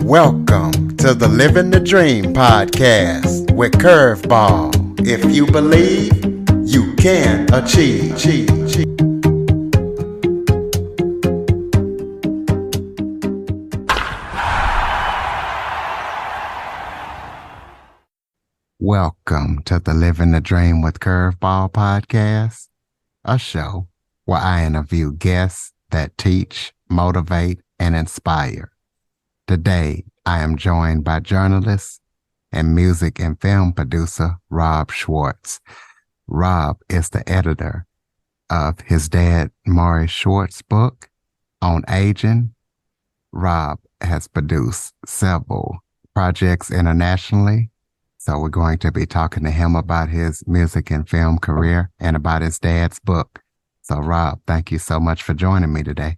Welcome to the Living the Dream podcast with Curveball. If you believe, you can achieve. Welcome to the Living the Dream with Curveball podcast, a show where I interview guests that teach, motivate, and inspire. Today, I am joined by journalist and music and film producer Rob Schwartz. Rob is the editor of his dad, Rob Schwartz book on aging. Rob has produced several projects internationally, so we're going to be talking to him about his music and film career and about his dad's book. So Rob, thank you so much for joining me today.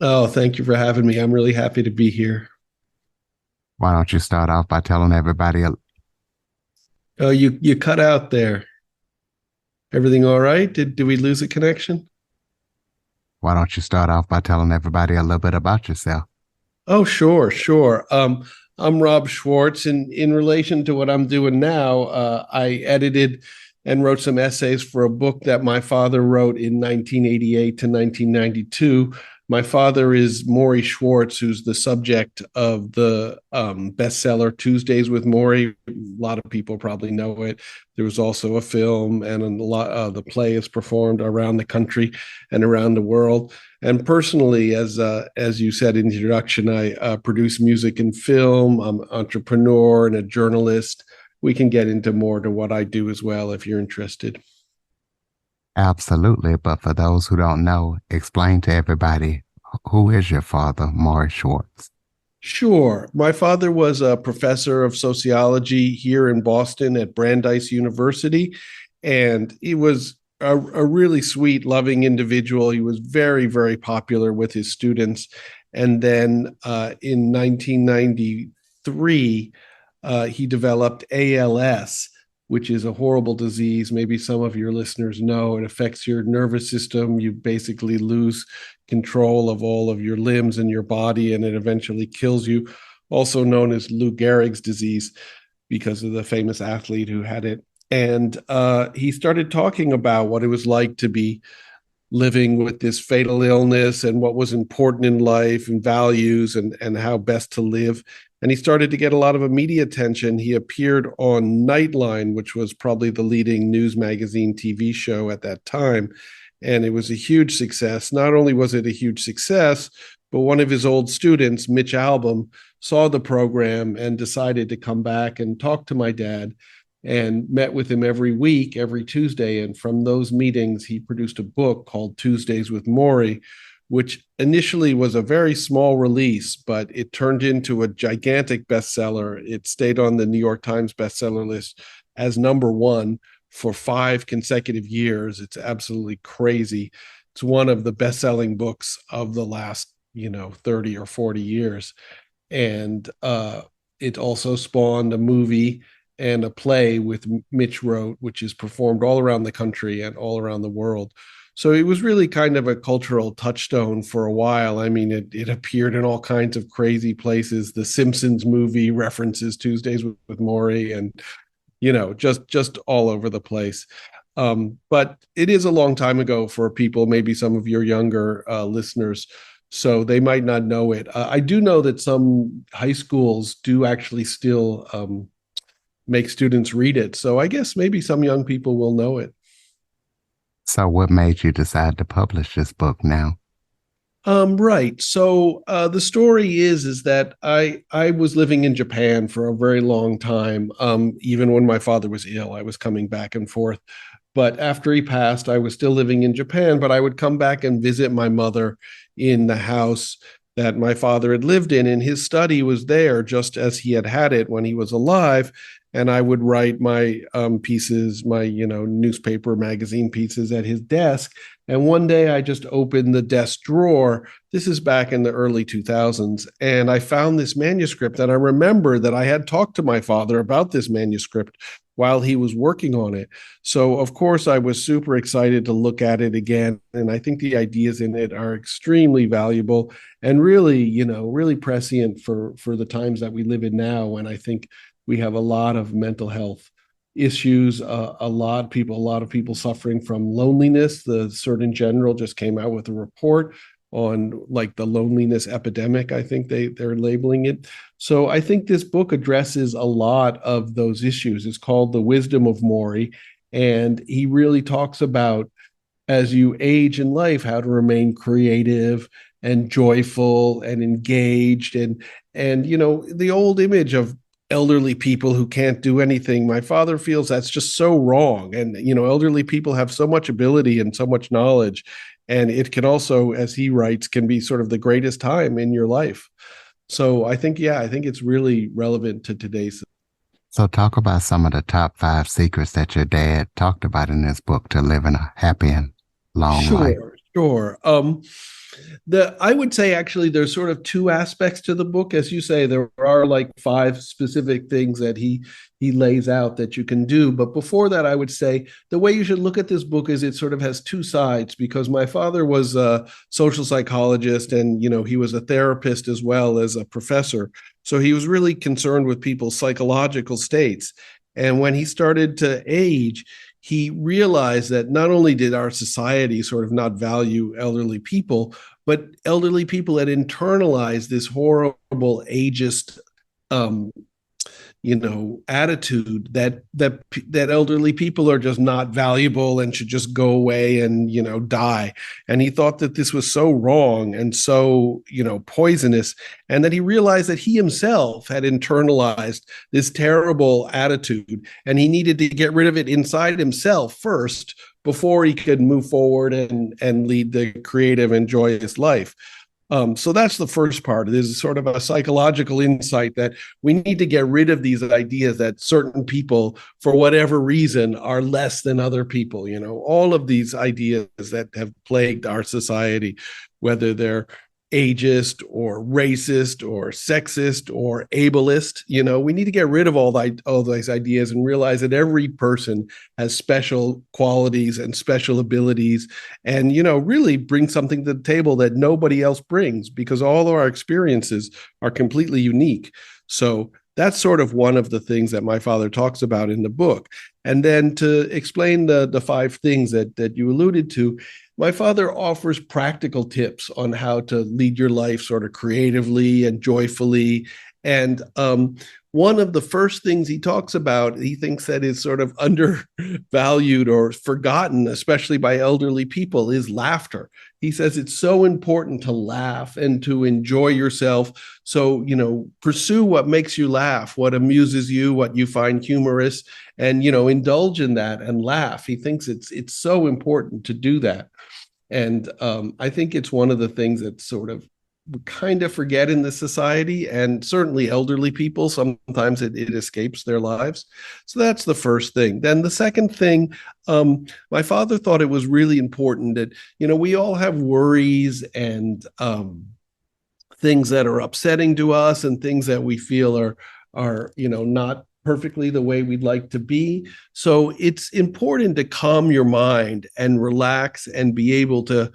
Oh, thank you for having me. I'm really happy to be here. Why don't you start off by telling everybody? Oh, you cut out there. Everything all right? Did we lose a connection? Why don't you start off by telling everybody a little bit about yourself? Oh, sure. I'm Rob Schwartz, and in relation to what I'm doing now, I edited and wrote some essays for a book that my father wrote in 1988 to 1992. My father is Rob Schwartz, who's the subject of the bestseller Tuesdays with Maury. A lot of people probably know it. There was also a film, and a lot the play is performed around the country and around the world. And personally, as you said in the introduction, I produce music and film. I'm an entrepreneur and a journalist. We can get into more to what I do as well if you're interested. Absolutely. But for those who don't know, explain to everybody, who is your father, Rob Schwartz? Sure. My father was a professor of sociology here in Boston at Brandeis University, and he was a really sweet, loving individual. He was very, very popular with his students. And then in 1993, he developed ALS, which is a horrible disease. Maybe some of your listeners know it affects your nervous system. You basically lose control of all of your limbs and your body, and it eventually kills you. Also known as Lou Gehrig's disease, because of the famous athlete who had it. And he started talking about what it was like to be living with this fatal illness and what was important in life and values and how best to live. And he started to get a lot of media attention. He appeared on Nightline, which was probably the leading news magazine TV show at that time. And it was a huge success. Not only was it a huge success, but one of his old students, Mitch Albom, saw the program and decided to come back and talk to my dad, and met with him every week, every Tuesday. And from those meetings, he produced a book called Tuesdays with Maury, which initially was a very small release, but it turned into a gigantic bestseller. It stayed on the New York Times bestseller list as number one for 5 consecutive years. It's absolutely crazy. It's one of the best-selling books of the last, 30 or 40 years. And it also spawned a movie and a play with Mitch wrote, which is performed all around the country and all around the world. So it was really kind of a cultural touchstone for a while. I mean, it appeared in all kinds of crazy places. The Simpsons movie references Tuesdays with Maury, and just all over the place. But it is a long time ago for people, maybe some of your younger listeners, so they might not know it. I do know that some high schools do actually still make students read it. So I guess maybe some young people will know it. So what made you decide to publish this book now? Right. So the story is that I was living in Japan for a very long time. Even when my father was ill, I was coming back and forth. But after he passed, I was still living in Japan, but I would come back and visit my mother in the house that my father had lived in, and his study was there just as he had it when he was alive. And I would write my pieces, my newspaper magazine pieces at his desk. And one day I just opened the desk drawer. This is back in the early 2000s. And I found this manuscript, and I remember that I had talked to my father about this manuscript while he was working on it. So, of course, I was super excited to look at it again. And I think the ideas in it are extremely valuable and really, really prescient for the times that we live in now. When I think we have a lot of mental health issues, a lot of people suffering from loneliness. The Surgeon General just came out with a report on like the loneliness epidemic, I think they're labeling it. So I think this book addresses a lot of those issues. It's called The Wisdom of Maury, and he really talks about, as you age in life, how to remain creative and joyful and engaged. And the old image of elderly people who can't do anything, my father feels that's just so wrong. And elderly people have so much ability and so much knowledge, and it can also, as he writes, can be sort of the greatest time in your life. So I think it's really relevant to today's. So talk about some of the top 5 secrets that your dad talked about in this book to living a happy and long life. Sure. I would say actually there's sort of 2 aspects to the book. As you say, there are like 5 specific things that he lays out that you can do. But before that, I would say the way you should look at this book is it sort of has 2 sides, because my father was a social psychologist, and he was a therapist as well as a professor. So he was really concerned with people's psychological states. And when he started to age, he realized that not only did our society sort of not value elderly people, but elderly people had internalized this horrible ageist attitude that elderly people are just not valuable and should just go away and die. And he thought that this was so wrong and so poisonous, and that he realized that he himself had internalized this terrible attitude, and he needed to get rid of it inside himself first before he could move forward and lead the creative and joyous life. So that's the first part. It is sort of a psychological insight that we need to get rid of these ideas that certain people, for whatever reason, are less than other people. All of these ideas that have plagued our society, whether they're ageist or racist or sexist or ableist. We need to get rid of all those ideas and realize that every person has special qualities and special abilities, and really bring something to the table that nobody else brings, because all of our experiences are completely unique. So that's sort of one of the things that my father talks about in the book. And then to explain the 5 things that you alluded to, my father offers practical tips on how to lead your life sort of creatively and joyfully. And one of the first things he talks about, he thinks that is sort of undervalued or forgotten, especially by elderly people, is laughter. He says it's so important to laugh and to enjoy yourself. So, pursue what makes you laugh, what amuses you, what you find humorous, and, indulge in that and laugh. He thinks it's so important to do that. And I think it's one of the things that sort of we kind of forget in this society, and certainly elderly people, sometimes it escapes their lives. So that's the first thing. Then the second thing, my father thought it was really important that, we all have worries and things that are upsetting to us and things that we feel are not perfectly the way we'd like to be. So it's important to calm your mind and relax and be able to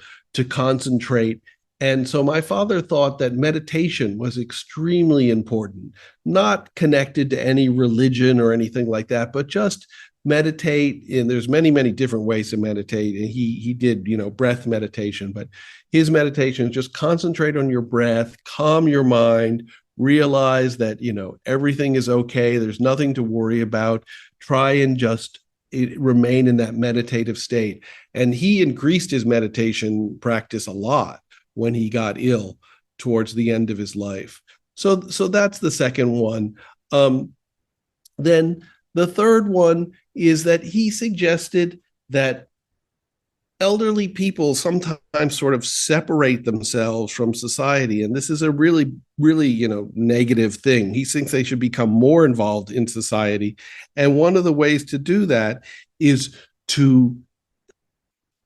concentrate. And so my father thought that meditation was extremely important, not connected to any religion or anything like that, but just meditate. And there's many, many different ways to meditate. And he did, breath meditation, but his meditation is just concentrate on your breath, calm your mind, realize that, everything is okay. There's nothing to worry about. Try and just remain in that meditative state. And he increased his meditation practice a lot when he got ill towards the end of his life. So that's the second one. Then the third one is that he suggested that elderly people sometimes sort of separate themselves from society. And this is a really, really, negative thing. He thinks they should become more involved in society. And one of the ways to do that is to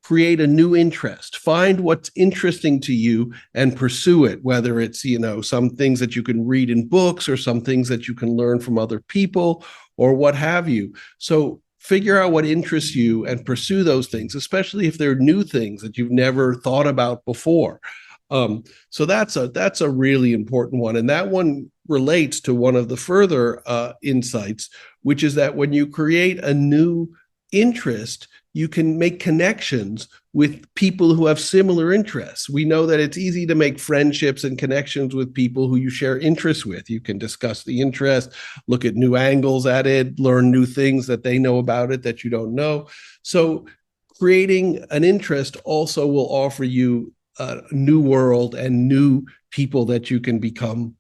create a new interest, find what's interesting to you and pursue it, whether it's, some things that you can read in books or some things that you can learn from other people, or what have you. So figure out what interests you and pursue those things, especially if they're new things that you've never thought about before. So that's a really important one, and that one relates to one of the further insights, which is that when you create a new interest, you can make connections with people who have similar interests. We know that it's easy to make friendships and connections with people who you share interests with. You can discuss the interest, look at new angles at it, learn new things that they know about it that you don't know. So creating an interest also will offer you a new world and new people that you can become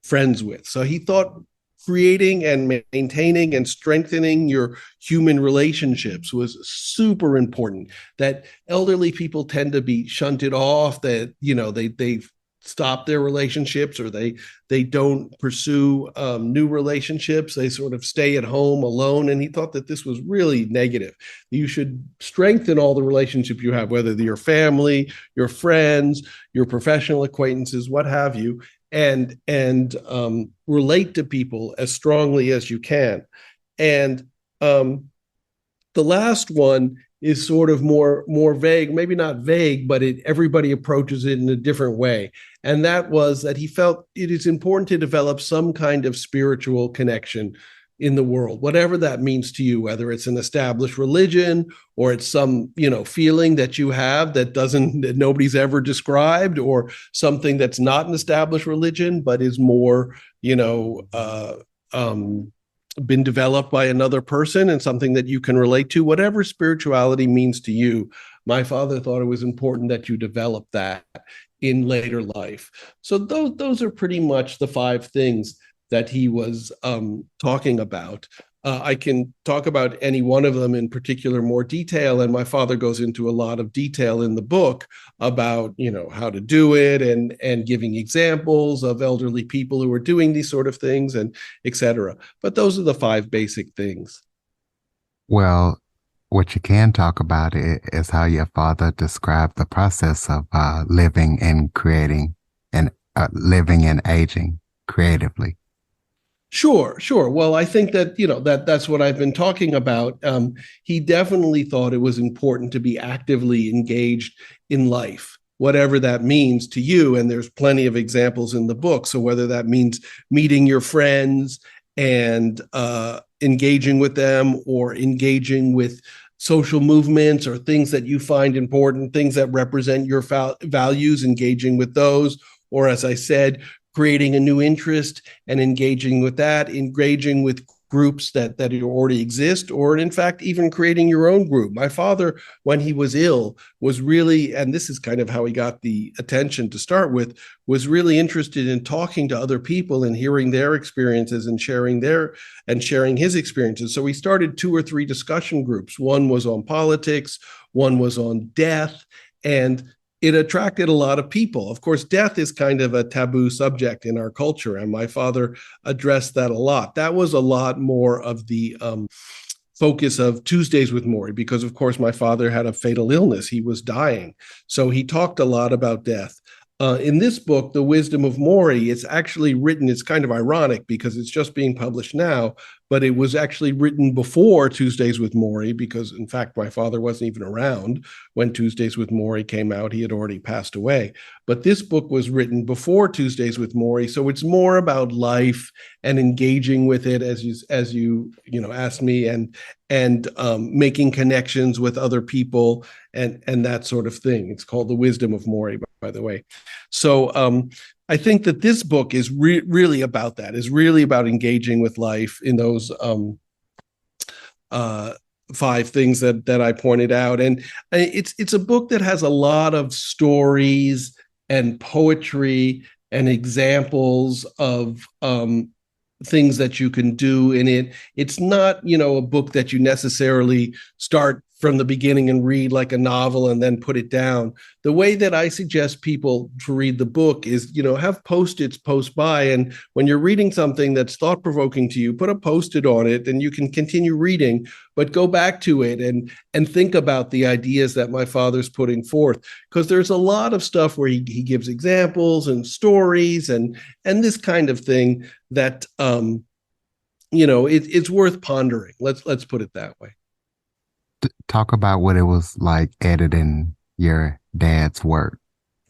friends with. So he thought creating and maintaining and strengthening your human relationships was super important. That elderly people tend to be shunted off, that they stop their relationships, or they don't pursue new relationships. They sort of stay at home alone, and he thought that this was really negative. You should strengthen all the relationships you have, whether they're your family, your friends, your professional acquaintances, what have you, and relate to people as strongly as you can. And the last one is sort of more vague, maybe not vague, but everybody approaches it in a different way. And that was that he felt it is important to develop some kind of spiritual connection in the world, whatever that means to you, whether it's an established religion or it's some, feeling that you have that nobody's ever described, or something that's not an established religion, but is more, been developed by another person and something that you can relate to, whatever spirituality means to you. My father thought it was important that you develop that in later life. So those are pretty much the 5 things that he was talking about. I can talk about any one of them in particular more detail, and my father goes into a lot of detail in the book about how to do it, and giving examples of elderly people who are doing these sort of things, and etc. But those are the 5 basic things. Well, what you can talk about is how your father described the process of living and creating, and living and aging creatively. Sure. Well, I think that that's what I've been talking about. He definitely thought it was important to be actively engaged in life, whatever that means to you. And there's plenty of examples in the book. So whether that means meeting your friends and engaging with them, or engaging with social movements or things that you find important, things that represent your values, engaging with those, or as I said, creating a new interest and engaging with that, engaging with groups that already exist, or in fact, even creating your own group. My father, when he was ill, was really, and this is kind of how he got the attention to start with, was really interested in talking to other people and hearing their experiences and sharing his experiences. So we started 2 or 3 discussion groups. One was on politics, one was on death, and it attracted a lot of people. Of course, death is kind of a taboo subject in our culture, and my father addressed that a lot. That was a lot more of the focus of Tuesdays with Morrie, because, of course, my father had a fatal illness. He was dying. So he talked a lot about death. In this book, The Wisdom of Morrie, it's actually written, it's kind of ironic because it's just being published now, but it was actually written before Tuesdays with Morrie, because, in fact, my father wasn't even around when Tuesdays with Morrie came out. He had already passed away. But this book was written before Tuesdays with Morrie, so it's more about life and engaging with it, as you asked me, and making connections with other people and that sort of thing. It's called The Wisdom of Morrie, by the way. So I think that this book is really about that, is really about engaging with life in those 5 things that I pointed out. And it's a book that has a lot of stories and poetry and examples of things that you can do in it. It's not, a book that you necessarily start from the beginning and read like a novel and then put it down. The way that I suggest people to read the book is, have Post-its post by. And when you're reading something that's thought-provoking to you, put a Post-it on it and you can continue reading, but go back to it and think about the ideas that my father's putting forth. Because there's a lot of stuff where he gives examples and stories and this kind of thing that it's worth pondering. Let's put it that way. Talk about what it was like editing your dad's work.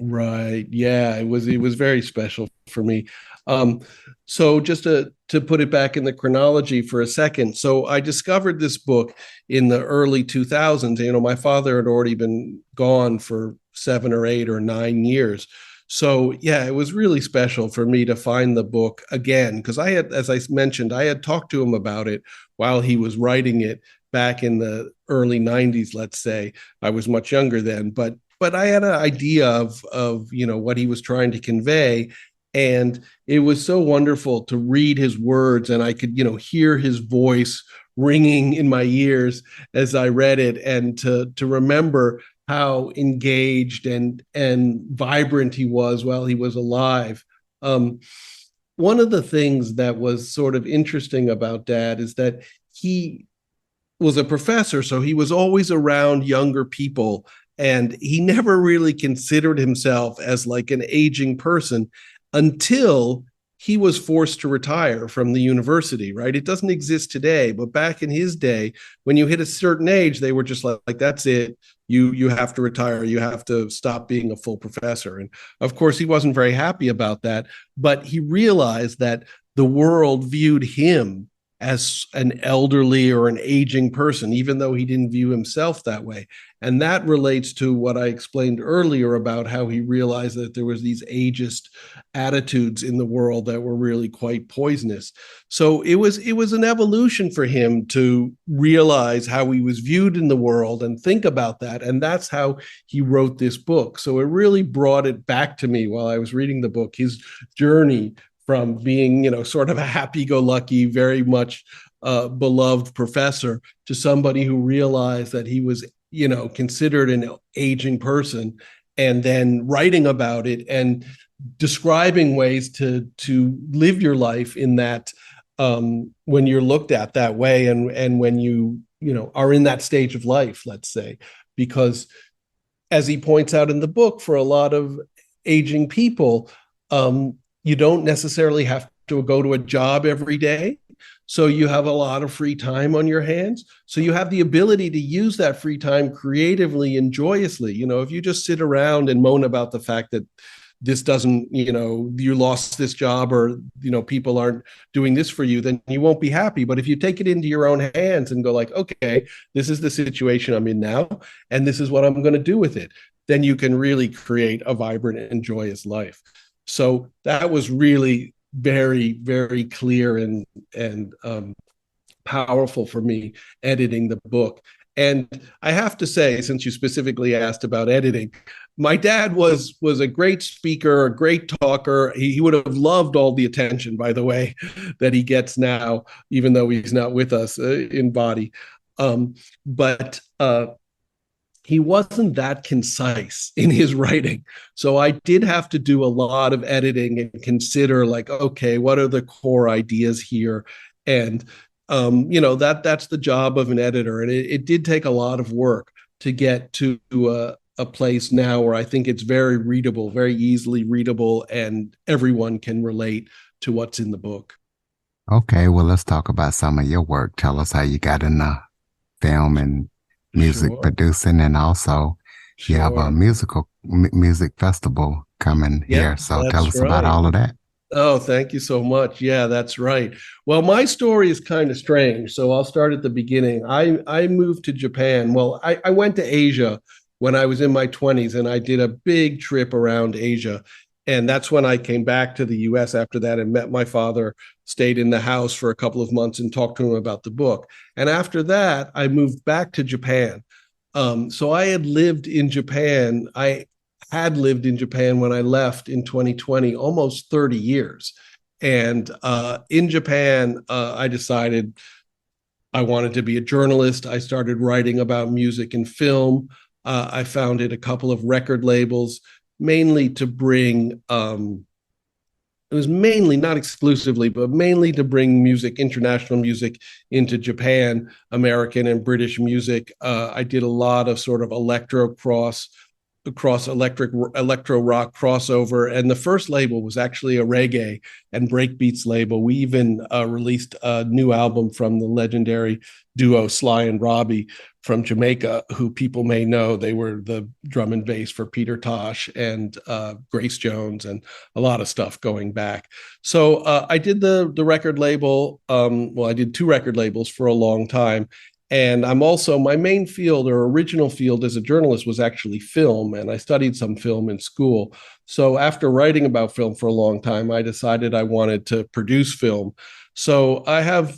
Right. Yeah, it was very special for me. Um, so just to put it back in the chronology for a second. So I discovered this book in the early 2000s. My father had already been gone for 7 or 8 or 9 years. So yeah, it was really special for me to find the book again because I had, as I mentioned, I had talked to him about it while he was writing it back in the early 90s, let's say. I was much younger then, but I had an idea of what he was trying to convey, and it was so wonderful to read his words, and I could hear his voice ringing in my ears as I read it, and to remember how engaged and vibrant he was while he was alive. Um, One of the things that was sort of interesting about Dad is that he was a professor, so he was always around younger people, and he never really considered himself as like an aging person until he was forced to retire from the university, right? It doesn't exist today, but back in his day, when you hit a certain age, they were just like that's it. You have to retire. You have to stop being a full professor. And of course, he wasn't very happy about that, but he realized that the world viewed him as an elderly or an aging person, even though he didn't view himself that way. And that relates to what I explained earlier about how he realized that there was these ageist attitudes in the world that were really quite poisonous. So it was an evolution for him to realize how he was viewed in the world and think about that. And that's how he wrote this book. So it really brought it back to me while I was reading the book, his journey from being, sort of a happy-go-lucky, very much beloved professor to somebody who realized that he was, considered an aging person, and then writing about it and describing ways to live your life in that, when you're looked at that way, and when are in that stage of life, let's say, because as he points out in the book, for a lot of aging people, you don't necessarily have to go to a job every day. So you have a lot of free time on your hands. So you have the ability to use that free time creatively and joyously. If you just sit around and moan about the fact that this doesn't, you lost this job, or, people aren't doing this for you, then you won't be happy. But if you take it into your own hands and go like, okay, this is the situation I'm in now, and this is what I'm going to do with it, then you can really create a vibrant and joyous life. So that was really very, very clear and powerful for me editing the book. And I have to say, since you specifically asked about editing, my dad was a great speaker, a great talker. He would have loved all the attention, by the way, that he gets now, even though he's not with us in body. But he wasn't that concise in his writing. So I did have to do a lot of editing and consider like, okay, what are the core ideas here? And that's the job of an editor. And it did take a lot of work to get to a place now where I think it's very readable, very easily readable, and everyone can relate to what's in the book. Okay, well, let's talk about some of your work. Tell us how you got into film and music Sure, producing, and also you have a sure. music festival coming Yep, here. So tell that's us about right. all of that. Oh, thank you so much. Yeah, that's right. Well, my story is kind of strange. So I'll start at the beginning. I moved to Japan. Well, I went to Asia when I was in my 20s, and I did a big trip around Asia. And that's when I came back to the US after that and met my father, stayed in the house for a couple of months and talked to him about the book. And after that, I moved back to Japan. So I had lived in Japan. I had lived in Japan when I left in 2020, almost 30 years. And in Japan, I decided I wanted to be a journalist. I started writing about music and film. I founded a couple of record labels, mainly to bring, it was mainly, not exclusively, but mainly to bring music, international music, into Japan, American and British music. I did a lot of sort of electro cross across electro rock crossover. And the first label was actually a reggae and breakbeats label. We even released a new album from the legendary duo Sly and Robbie from Jamaica, who people may know. They were the drum and bass for Peter Tosh and Grace Jones and a lot of stuff going back. So I did the record label. I did 2 record labels for a long time. And I'm also, my main field or original field as a journalist was actually film, and I studied some film in school. So after writing about film for a long time, I decided I wanted to produce film. So I have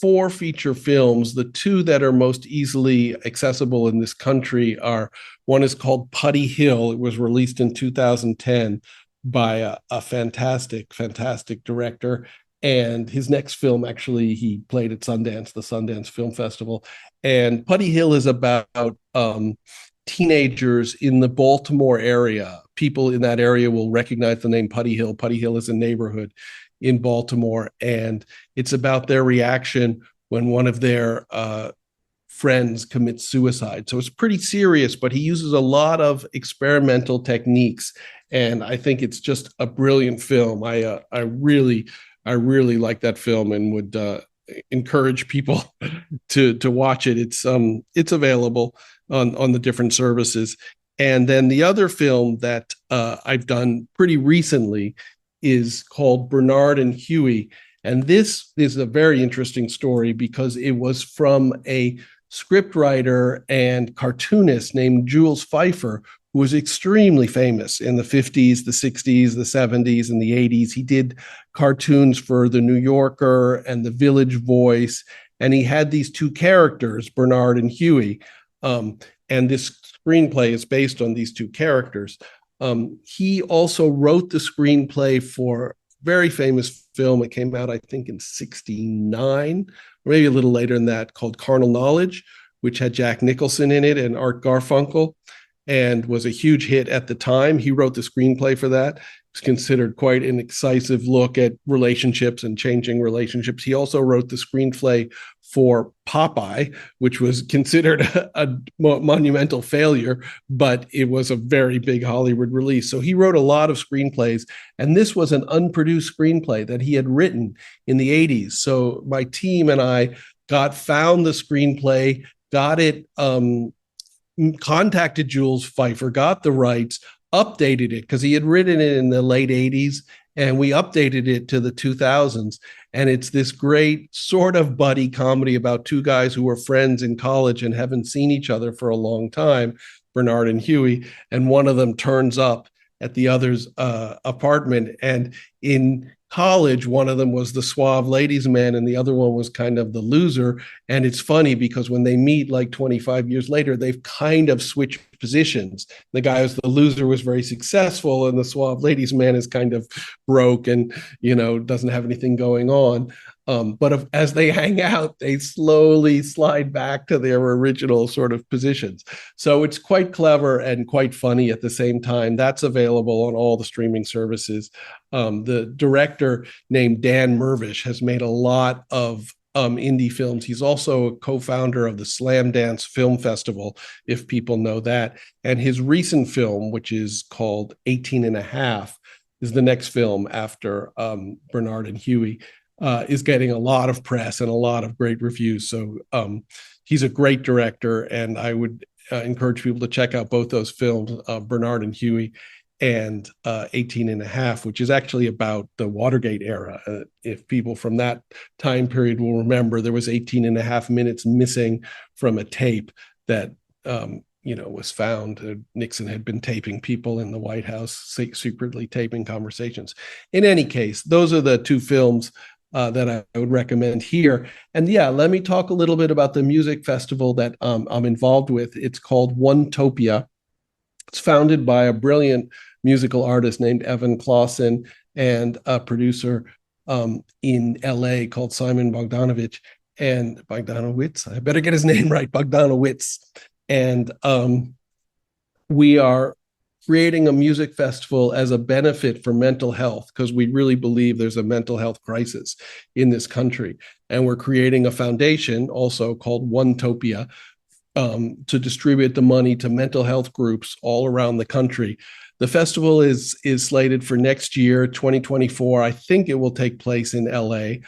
4 feature films. The 2 that are most easily accessible in this country are, one is called Putty Hill. It was released in 2010 by a fantastic, fantastic director. And his next film, actually, he played at Sundance, the Sundance Film Festival. And Putty Hill is about teenagers in the Baltimore area. People in that area will recognize the name Putty Hill. Putty Hill is a neighborhood in Baltimore, and it's about their reaction when one of their friends commits suicide. So it's pretty serious, but he uses a lot of experimental techniques, and I think it's just a brilliant film. I really like that film and would encourage people to watch it. It's available on the different services. And then the other film that I've done pretty recently is called Bernard and Huey. And this is a very interesting story because it was from a scriptwriter and cartoonist named Jules Feiffer, who was extremely famous in the 50s, the 60s, the 70s, and the 80s. He did cartoons for The New Yorker and The Village Voice, and he had these 2 characters, Bernard and Huey. And this screenplay is based on these 2 characters. He also wrote the screenplay for a very famous film. It came out, I think, in 1969, or maybe a little later than that, called Carnal Knowledge, which had Jack Nicholson in it and Art Garfunkel, and was a huge hit at the time. He wrote the screenplay for that. It's considered quite an incisive look at relationships and changing relationships. He also wrote the screenplay for Popeye, which was considered a monumental failure, but it was a very big Hollywood release. So he wrote a lot of screenplays, and this was an unproduced screenplay that he had written in the 80s. So my team and I found the screenplay, got it, contacted Jules Feiffer, got the rights, updated it because he had written it in the late 80s, and we updated it to the 2000s. And it's this great sort of buddy comedy about 2 guys who were friends in college and haven't seen each other for a long time, Bernard and Huey, and one of them turns up at the other's apartment. And in college, one of them was the suave ladies man and the other one was kind of the loser. And it's funny because when they meet like 25 years later, they've kind of switched positions. The guy who's the loser was very successful and the suave ladies man is kind of broke and, doesn't have anything going on. But as they hang out, they slowly slide back to their original sort of positions. So it's quite clever and quite funny at the same time. That's available on all the streaming services. The director named Dan Mervish has made a lot of indie films. He's also a co-founder of the Slam Dance Film Festival, if people know that. And his recent film, which is called 18 and a Half, is the next film after Bernard and Huey. Is getting a lot of press and a lot of great reviews. So he's a great director, and I would encourage people to check out both those films, Bernard and Huey and 18 and a Half, which is actually about the Watergate era. If people from that time period will remember, there was 18 and a half minutes missing from a tape that was found. Nixon had been taping people in the White House, secretly taping conversations. In any case, those are the 2 films that I would recommend here. And let me talk a little bit about the music festival that I'm involved with. It's called One-topia. It's founded by a brilliant musical artist named Evan Clausen and a producer in LA called Simon Bogdanovich. And Bogdanowitz, I better get his name right, Bogdanowitz. And we are creating a music festival as a benefit for mental health, because we really believe there's a mental health crisis in this country. And we're creating a foundation also called One-topia to distribute the money to mental health groups all around the country. The festival is slated for next year, 2024. I think it will take place in LA.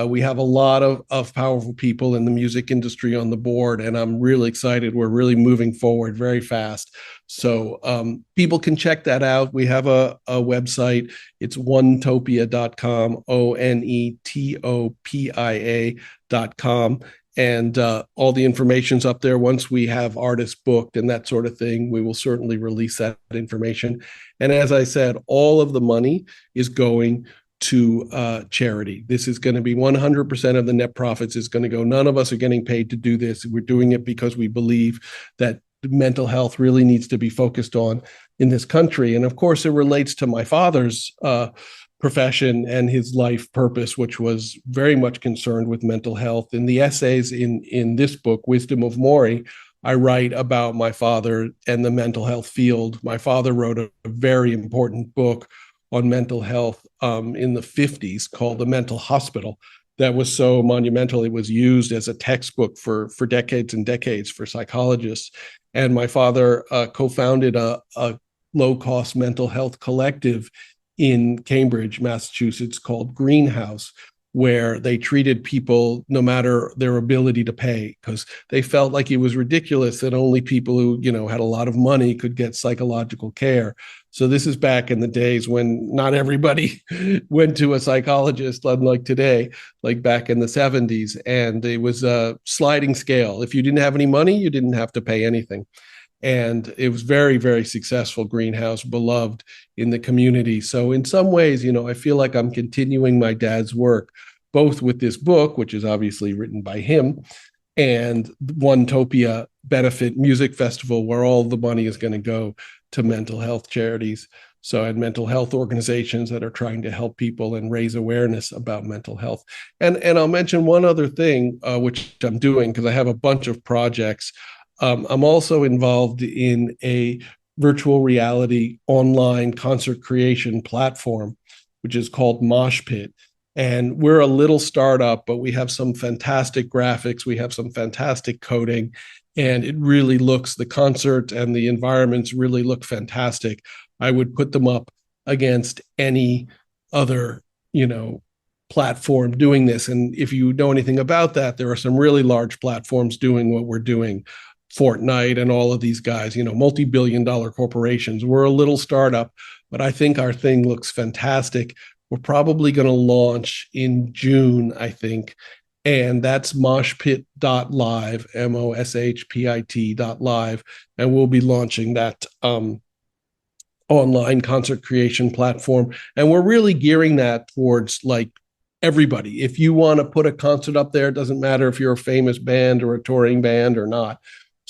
We have a lot of powerful people in the music industry on the board, and I'm really excited. We're really moving forward very fast. So people can check that out. We have a website. It's onetopia.com, onetopia.com. And all the information's up there. Once we have artists booked and that sort of thing, we will certainly release that information. And as I said, all of the money is going to charity. This is going to be 100% of the net profits is going to go. None of us are getting paid to do this. We're doing it because we believe that mental health really needs to be focused on in this country. And of course, it relates to my father's profession and his life purpose, which was very much concerned with mental health. In the essays in this book, Wisdom of Maury, I write about my father and the mental health field. My father wrote a very important book on mental health in the 50s called The Mental Hospital. That was so monumental. It was used as a textbook for decades and decades for psychologists. And my father co-founded a low-cost mental health collective in Cambridge, Massachusetts, called Greenhouse, where they treated people no matter their ability to pay, because they felt like it was ridiculous that only people who, had a lot of money could get psychological care. So this is back in the days when not everybody went to a psychologist, unlike today, like back in the 70s. And it was a sliding scale. If you didn't have any money, you didn't have to pay anything. And it was very, very successful. Greenhouse, beloved in the community. So in some ways, I feel like I'm continuing my dad's work, both with this book, which is obviously written by him, and Onetopia Benefit Music Festival, where all the money is going to go to mental health charities. So, and mental health organizations that are trying to help people and raise awareness about mental health. And I'll mention one other thing, which I'm doing because I have a bunch of projects. I'm also involved in a virtual reality online concert creation platform, which is called Mosh Pit. And we're a little startup, but we have some fantastic graphics. We have some fantastic coding, and it really looks, the concert and the environments really look fantastic. I would put them up against any other, platform doing this. And if you know anything about that, there are some really large platforms doing what we're doing. Fortnite and all of these guys, multi-billion-dollar corporations. We're a little startup, but I think our thing looks fantastic. We're probably going to launch in June, I think. And that's moshpit.live, moshpit.live. And we'll be launching that online concert creation platform. And we're really gearing that towards like everybody. If you want to put a concert up there, it doesn't matter if you're a famous band or a touring band or not.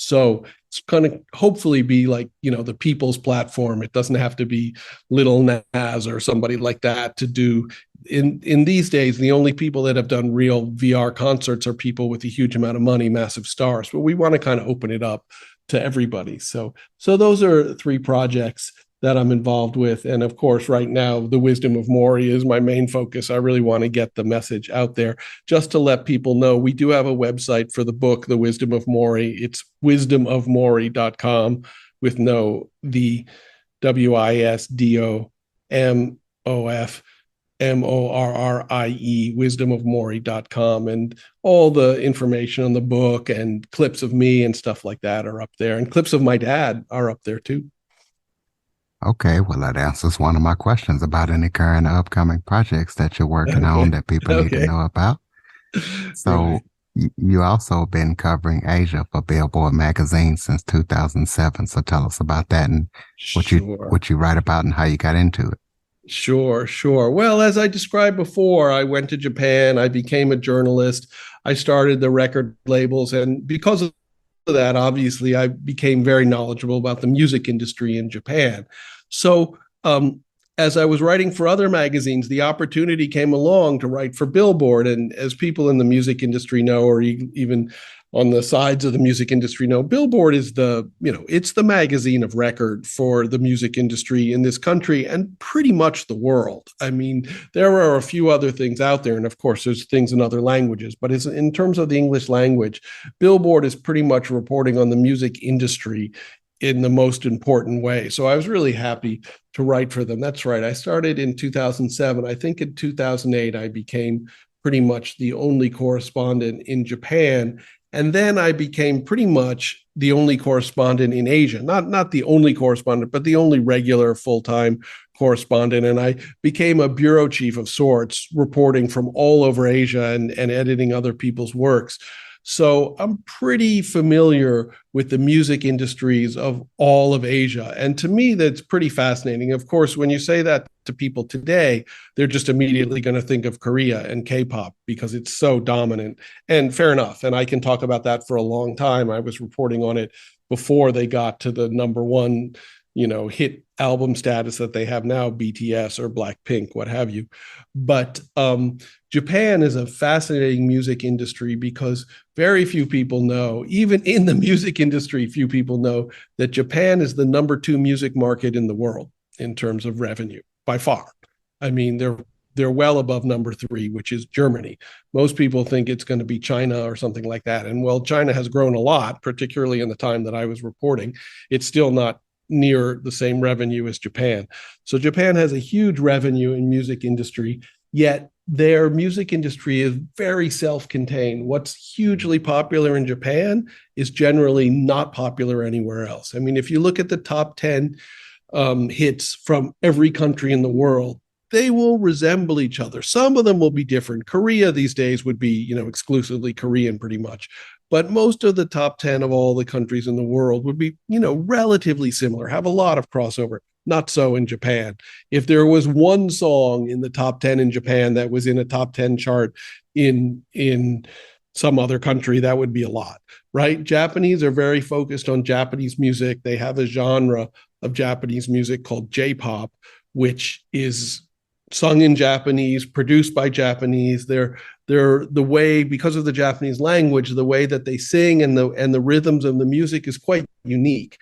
So it's going to hopefully be like, the people's platform. It doesn't have to be Lil Nas or somebody like that to do. In these days, the only people that have done real VR concerts are people with a huge amount of money, massive stars. But we want to kind of open it up to everybody. So those are 3 projects that I'm involved with. And of course, right now, the Wisdom of Maury is my main focus. I really want to get the message out there just to let people know. We do have a website for the book, The Wisdom of Maury. It's wisdomofmaury.com with no the WISDOMOFMORRIE, wisdomofmaury.com. And all the information on the book and clips of me and stuff like that are up there. And clips of my dad are up there too. Okay, well, that answers one of my questions about any current or upcoming projects that you're working on that people need to know about. So you also been covering Asia for Billboard magazine since 2007. So tell us about that and what you write about and how you got into it. Sure. Well, as I described before, I went to Japan. I became a journalist. I started the record labels. And because of that, obviously, I became very knowledgeable about the music industry in Japan. So as I was writing for other magazines, the opportunity came along to write for Billboard. And as people in the music industry know, or even on the sides of the music industry know, Billboard is it's the magazine of record for the music industry in this country and pretty much the world. I mean, there are a few other things out there, and of course there's things in other languages, but in terms of the English language, Billboard is pretty much reporting on the music industry in the most important way. So I was really happy to write for them. That's right. I started in 2007. I think in 2008, I became pretty much the only correspondent in Japan. And then I became pretty much the only correspondent in Asia, not the only correspondent, but the only regular full-time correspondent. And I became a bureau chief of sorts, reporting from all over Asia and editing other people's works. So I'm pretty familiar with the music industries of all of Asia. And to me, that's pretty fascinating. Of course, when you say that to people today, they're just immediately going to think of Korea and K-pop because it's so dominant. And fair enough. And I can talk about that for a long time. I was reporting on it before they got to the number one, hit album status that they have now, BTS or Blackpink, what have you. But Japan is a fascinating music industry because very few people know, even in the music industry, few people know that Japan is the number 2 music market in the world in terms of revenue by far. I mean, they're well above number 3, which is Germany. Most people think it's going to be China or something like that. And while China has grown a lot, particularly in the time that I was reporting, it's still not near the same revenue as Japan. So Japan has a huge revenue in music industry, yet their music industry is very self-contained. What's hugely popular in Japan is generally not popular anywhere else. I mean, if you look at the top 10 hits from every country in the world, they will resemble each other. Some of them will be different. Korea these days would be, exclusively Korean pretty much. But most of the top 10 of all the countries in the world would be, relatively similar, have a lot of crossover. Not so in Japan. If there was one song in the top 10 in Japan that was in a top 10 chart in some other country, that would be a lot, right? Japanese are very focused on Japanese music. They have a genre of Japanese music called J-pop, which is sung in Japanese, produced by Japanese. They're the way, because of the Japanese language, the way that they sing and the rhythms of the music is quite unique.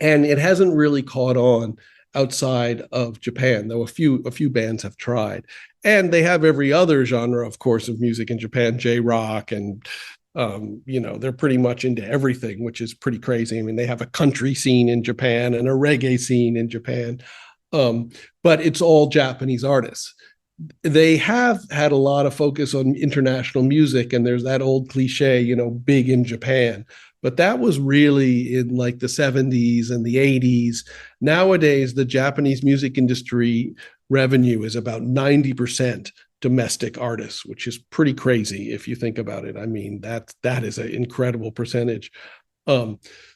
And it hasn't really caught on outside of Japan, though a few bands have tried. And they have every other genre, of course, of music in Japan, J-rock, and they're pretty much into everything, which is pretty crazy. I mean, they have a country scene in Japan and a reggae scene in Japan. But it's all Japanese artists. They have had a lot of focus on international music, and there's that old cliche, big in Japan. But that was really in like the 70s and the 80s. Nowadays, the Japanese music industry revenue is about 90% domestic artists, which is pretty crazy if you think about it. I mean, that is an incredible percentage.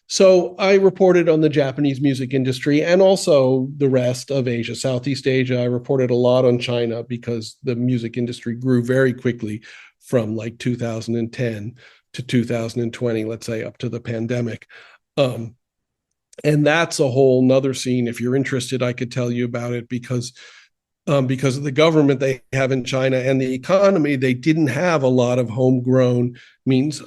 So I reported on the Japanese music industry and also the rest of Asia, Southeast Asia. I reported a lot on China because the music industry grew very quickly from like 2010 to 2020, let's say, up to the pandemic. And that's a whole nother scene. If you're interested, I could tell you about it because of the government they have in China and the economy. They didn't have a lot of homegrown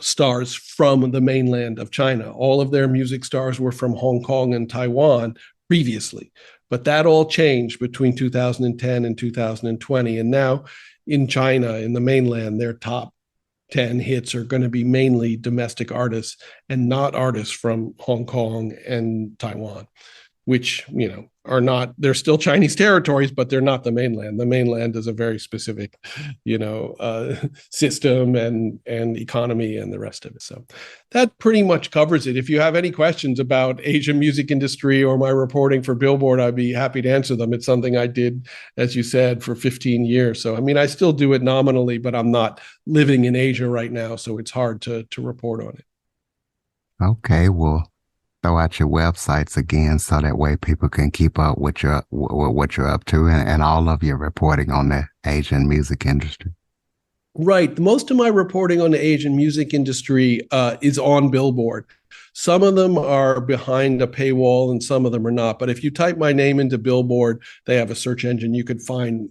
stars from the mainland of China. All of their music stars were from Hong Kong and Taiwan previously, but that all changed between 2010 and 2020. And now in China, in the mainland, their top 10 hits are going to be mainly domestic artists and not artists from Hong Kong and Taiwan, which, are not, they're still Chinese territories, but they're not the mainland. The mainland is a very specific, system and economy and the rest of it. So that pretty much covers it. If you have any questions about Asian music industry or my reporting for Billboard, I'd be happy to answer them. It's something I did, as you said, for 15 years. So, I mean, I still do it nominally, but I'm not living in Asia right now. So it's hard to report on it. Okay, well, throw out your websites again so that way people can keep up with what you're up to and all of your reporting on the Asian music industry. Right. Most of my reporting on the Asian music industry is on Billboard. Some of them are behind a paywall and some of them are not. But if you type my name into Billboard, they have a search engine. You could find,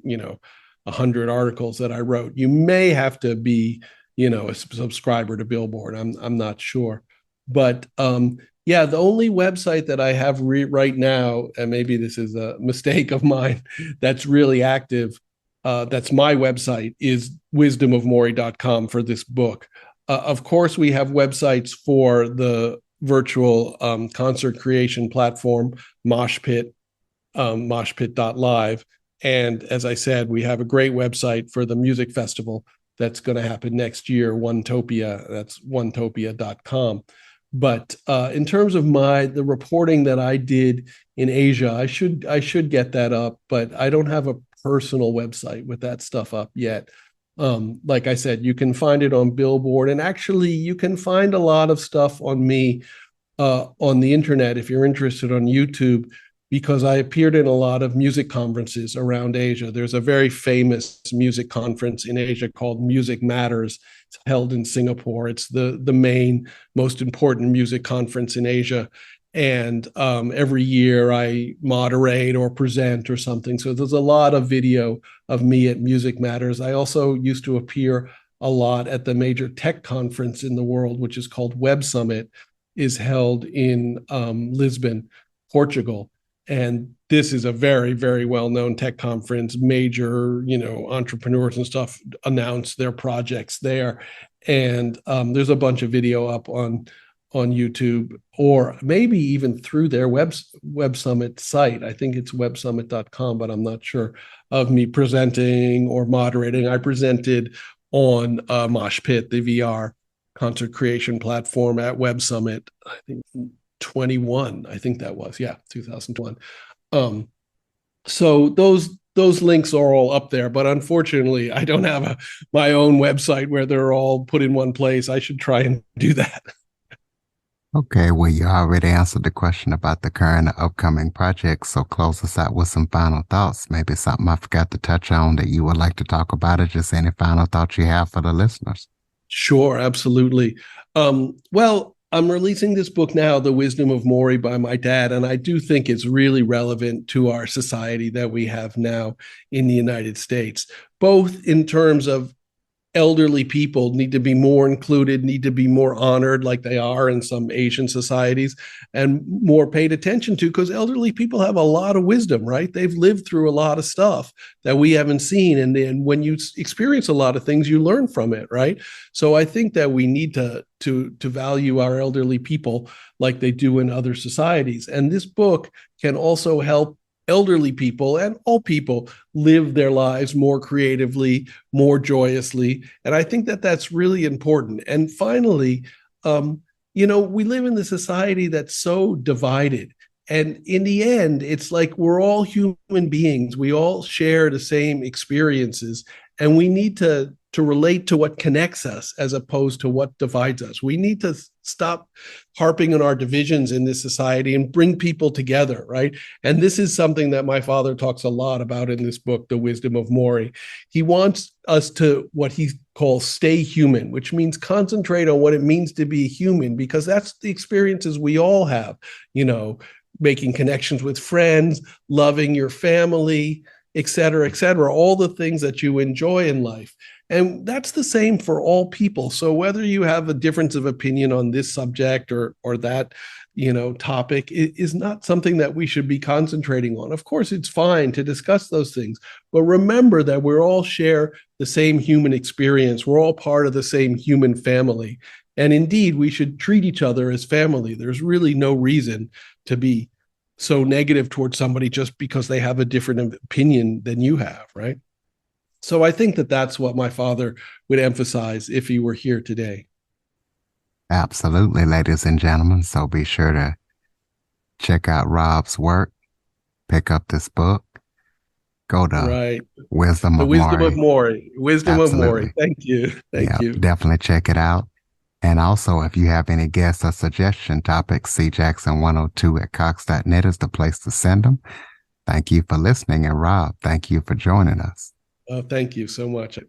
100 articles that I wrote. You may have to be, a subscriber to Billboard. I'm not sure. But yeah, the only website that I have right now, and maybe this is a mistake of mine, that's really active, that's my website, is wisdomofmaury.com for this book. Of course, we have websites for the virtual concert creation platform, Moshpit, moshpit.live. And as I said, we have a great website for the music festival that's going to happen next year, Onetopia. That's onetopia.com. But in terms of the reporting that I did in Asia, I should get that up, but I don't have a personal website with that stuff up yet. Like I said, you can find it on Billboard, and actually you can find a lot of stuff on me on the internet if you're interested on YouTube, because I appeared in a lot of music conferences around Asia. There's a very famous music conference in Asia called Music Matters. It's held in Singapore. It's the main, most important music conference in Asia. And every year I moderate or present or something. So there's a lot of video of me at Music Matters. I also used to appear a lot at the major tech conference in the world, which is called Web Summit, is held in Lisbon, Portugal. And this is a very, very well-known tech conference. Major, entrepreneurs and stuff announce their projects there. And there's a bunch of video up on YouTube, or maybe even through their Web Summit site. I think it's websummit.com, but I'm not sure, of me presenting or moderating. I presented on Moshpit, the VR concert creation platform at Web Summit, I think 21, I think that was, 2001. So those links are all up there, but unfortunately I don't have my own website where they're all put in one place. I should try and do that. Okay, well, you already answered the question about the current and upcoming projects, so close us out with some final thoughts. Maybe something I forgot to touch on that you would like to talk about, or just any final thoughts you have for the listeners. Sure, absolutely. Well, I'm releasing this book now, The Wisdom of Maury, by my dad, and I do think it's really relevant to our society that we have now in the United States, both in terms of elderly people need to be more included, need to be more honored like they are in some Asian societies, and more paid attention to, because elderly people have a lot of wisdom, right? They've lived through a lot of stuff that we haven't seen. And then when you experience a lot of things, you learn from it, right? So I think that we need to value our elderly people like they do in other societies. And this book can also help elderly people and all people live their lives more creatively, more joyously. And I think that that's really important. And finally, we live in a society that's so divided. And in the end, it's like we're all human beings. We all share the same experiences, and we need to relate to what connects us as opposed to what divides us. We need to stop harping on our divisions in this society and bring people together, right? And this is something that my father talks a lot about in this book, The Wisdom of Maury. He wants us to, what he calls, stay human, which means concentrate on what it means to be human, because that's the experiences we all have, making connections with friends, loving your family, et cetera, all the things that you enjoy in life. And that's the same for all people. So whether you have a difference of opinion on this subject or that, topic, is not something that we should be concentrating on. Of course, it's fine to discuss those things, but remember that we all share the same human experience. We're all part of the same human family. And indeed, we should treat each other as family. There's really no reason to be so negative towards somebody just because they have a different opinion than you have, right? So I think that that's what my father would emphasize if he were here today. Absolutely, ladies and gentlemen. So be sure to check out Rob's work, pick up this book, go to Right. Wisdom The of Wisdom Maury. of Maury. Wisdom of Absolutely. Maury. Thank you. Thank you. Definitely check it out. And also, if you have any guests or suggestion topics, cjackson102@cox.net is the place to send them. Thank you for listening. And Rob, thank you for joining us. Oh, thank you so much.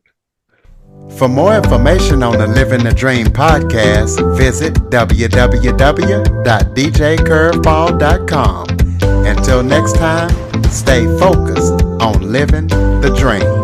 For more information on the Living the Dream podcast, visit www.djcurveball.com. Until next time, stay focused on living the dream.